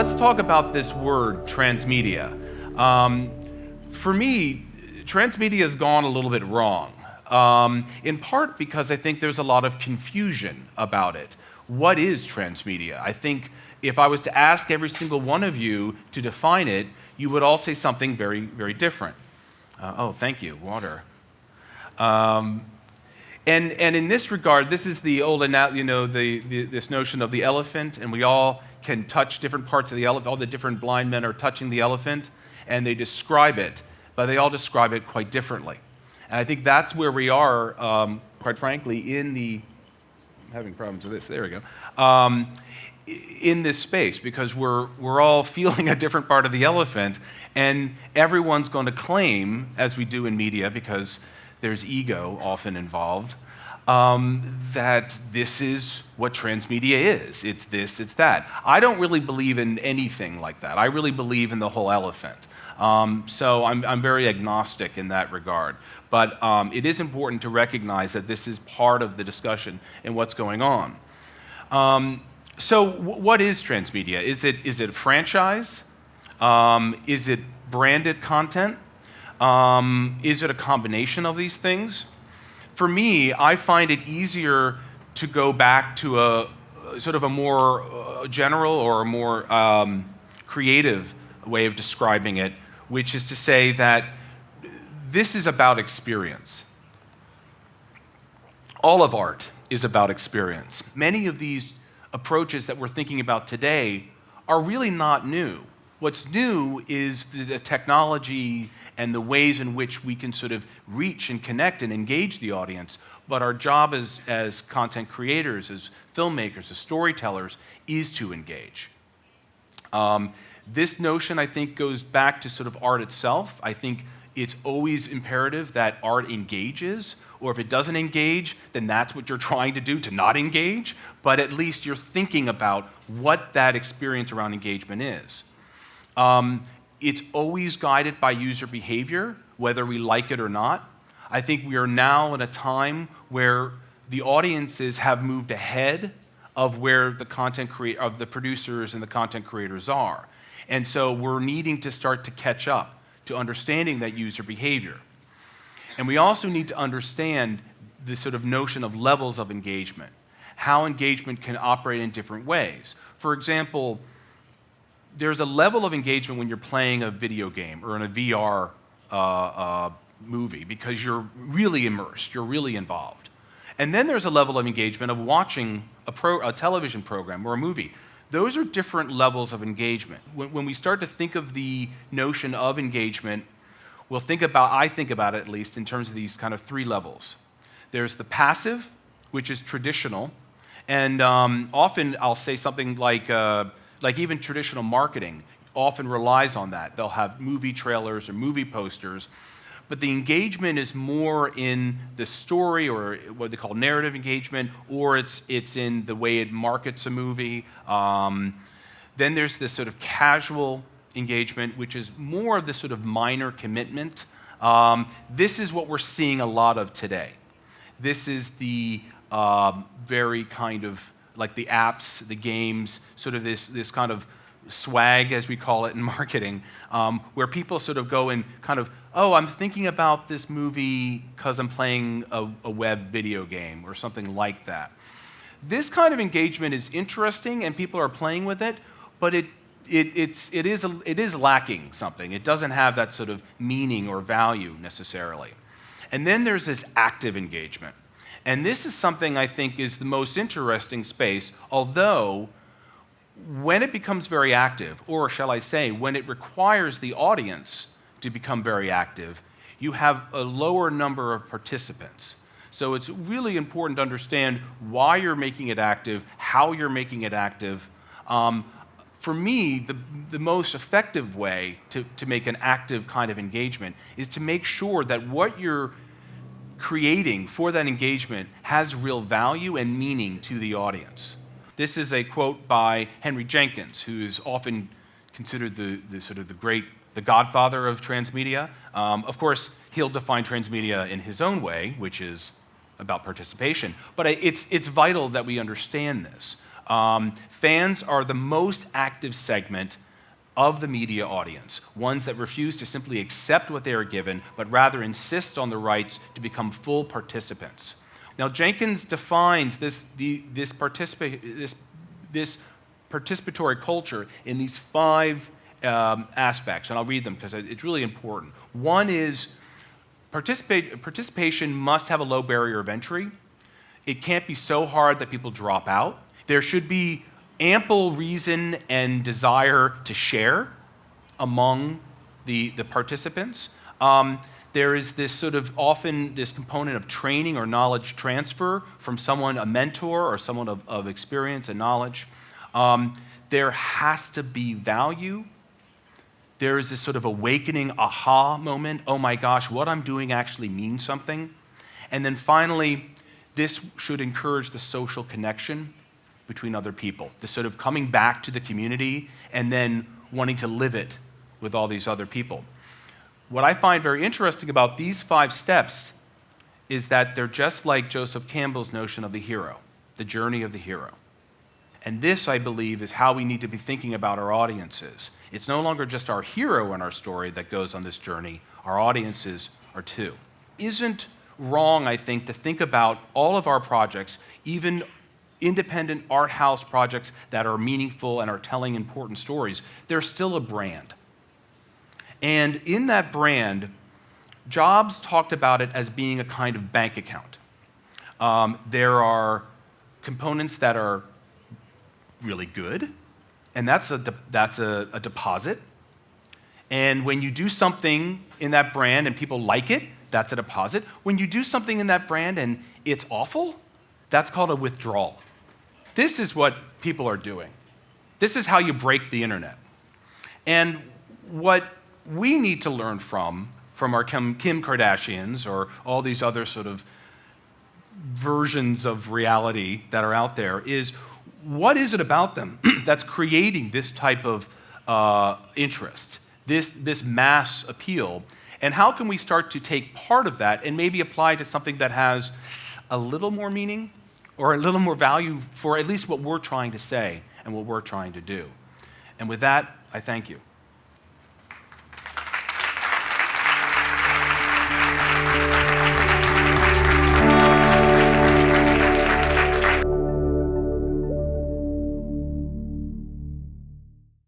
let's talk about this word, transmedia. For me, transmedia has gone a little bit wrong, in part because I think there's a lot of confusion about it. What is transmedia? I think if I was to ask every single one of you to define it, you would all say something very, very different. Oh, thank you, water. And in this regard, this is the old, this notion of the elephant, and we all can touch different parts of the elephant. All the different blind men are touching the elephant, and they describe it, but they all describe it quite differently. And I think that's where we are, quite frankly, I'm having problems with this. There we go. In this space, because we're all feeling a different part of the elephant, and everyone's going to claim, as we do in media, because there's ego often involved, that this is what transmedia is. It's this, it's that. I don't really believe in anything like that. I really believe in the whole elephant. So I'm very agnostic in that regard. But it is important to recognize that this is part of the discussion and what's going on. So what is transmedia? Is it a franchise? Is it branded content? Is it a combination of these things? For me, I find it easier to go back to a sort of a more general or a more creative way of describing it, which is to say that this is about experience. All of art is about experience. Many of these approaches that we're thinking about today are really not new. What's new is the technology and the ways in which we can sort of reach and connect and engage the audience. But our job as content creators, as filmmakers, as storytellers, is to engage. This notion, I think, goes back to sort of art itself. I think it's always imperative that art engages, or if it doesn't engage, then that's what you're trying to do, to not engage, but at least you're thinking about what that experience around engagement is. It's always guided by user behavior, whether we like it or not. I think we are now in a time where the audiences have moved ahead of where the of the producers and the content creators are. And so we're needing to start to catch up to understanding that user behavior. And we also need to understand the sort of notion of levels of engagement, how engagement can operate in different ways. For example, there's a level of engagement when you're playing a video game or in a VR movie because you're really immersed, you're really involved. And then there's a level of engagement of watching a television program or a movie. Those are different levels of engagement. When we start to think of the notion of engagement, I think about it at least in terms of these kind of three levels. There's the passive, which is traditional, and often I'll say something like even traditional marketing often relies on that. They'll have movie trailers or movie posters, but the engagement is more in the story or what they call narrative engagement, or it's in the way it markets a movie. Then there's this sort of casual engagement, which is more of the sort of minor commitment. This is what we're seeing a lot of today. This is the very kind of like the apps, the games, sort of this kind of swag, as we call it in marketing, where people sort of go and kind of, oh, I'm thinking about this movie because I'm playing a web video game or something like that. This kind of engagement is interesting and people are playing with it, but it is lacking something. It doesn't have that sort of meaning or value necessarily. And then there's this active engagement. And this is something I think is the most interesting space, although when it becomes very active, or shall I say, when it requires the audience to become very active, you have a lower number of participants. So it's really important to understand why you're making it active, how you're making it active. For me, the most effective way to make an active kind of engagement is to make sure that what you're creating for that engagement has real value and meaning to the audience. This is a quote by Henry Jenkins, who is often considered the godfather of transmedia. Of course, he'll define transmedia in his own way, which is about participation. But it's vital that we understand this. Fans are the most active segment of the media audience, ones that refuse to simply accept what they are given, but rather insist on the rights to become full participants. Now, Jenkins defines this participatory culture in these 5 aspects, and I'll read them because it's really important. One is participation must have a low barrier of entry. It can't be so hard that people drop out. There should be ample reason and desire to share among the participants. There is this sort of often this component of training or knowledge transfer from someone, a mentor or someone of experience and knowledge. There has to be value. There is this sort of awakening aha moment. Oh my gosh, what I'm doing actually means something. And then finally, this should encourage the social connection between other people, the sort of coming back to the community and then wanting to live it with all these other people. What I find very interesting about these 5 steps is that they're just like Joseph Campbell's notion of the hero, the journey of the hero. And this, I believe, is how we need to be thinking about our audiences. It's no longer just our hero in our story that goes on this journey, our audiences are too. Isn't wrong, I think, to think about all of our projects, even independent art house projects that are meaningful and are telling important stories, they're still a brand. And in that brand, Jobs talked about it as being a kind of bank account. There are components that are really good, and that's a deposit. And when you do something in that brand and people like it, that's a deposit. When you do something in that brand and it's awful, that's called a withdrawal. This is what people are doing. This is how you break the internet. And what we need to learn from our Kim Kardashians or all these other sort of versions of reality that are out there is, what is it about them that's creating this type of interest, this mass appeal? And how can we start to take part of that and maybe apply to something that has a little more meaning or a little more value for at least what we're trying to say and what we're trying to do? And with that, I thank you.